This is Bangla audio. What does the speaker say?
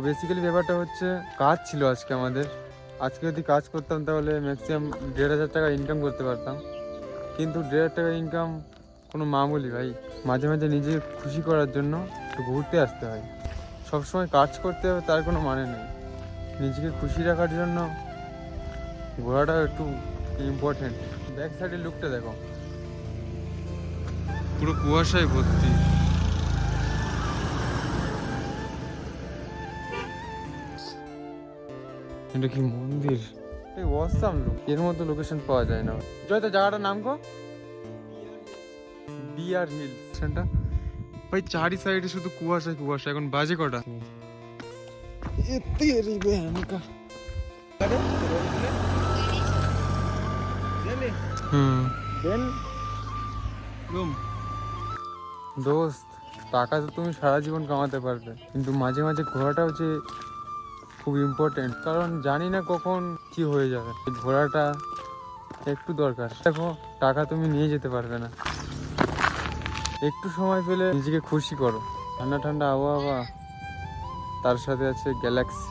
বেসিক্যালি ব্যাপারটা হচ্ছে কাজ ছিল আজকে আমাদের। আজকে যদি কাজ করতাম তাহলে ম্যাক্সিমাম 1,500 টাকা ইনকাম করতে পারতাম, কিন্তু 1,500 টাকা ইনকাম কোনো মামুলি ভাই। মাঝে মাঝে নিজেকে খুশি করার জন্য একটু ঘুরতে আসতে হয়। সবসময় কাজ করতে হবে তার কোনো মানে নেই। নিজেকে খুশি রাখার জন্য ঘোরাটা একটু ইম্পর্টেন্ট। ব্যাক সাইডের লুকটা দেখো, পুরো কুয়াশায় ভর্তি। এটা কি মন্দির? এই অসাম লুক, এর মতো লোকেশন পাওয়া যায় না। জয়, তো জায়গাটার নাম কো? BR hill. সেটা ভাই চারি সাইডে শুধু কুয়াশা কুয়াশা। এখন বাজে কটা? তেরি বেহনকা। দোস্ত, টাকা তো তুমি সারা জীবন কামাতে পারবে, কিন্তু মাঝে মাঝে ঘোরাটাও যে খুব ইম্পর্টেন্ট। কারণ জানি না কখন কি হয়ে যাবে। ঘোরাটা একটু দরকার। দেখো, টাকা তুমি নিয়ে যেতে পারবে না। একটু সময় পেলে নিজেকে খুশি করো। ঠান্ডা ঠান্ডা আবহাওয়া, তার সাথে আছে গ্যালাক্সি।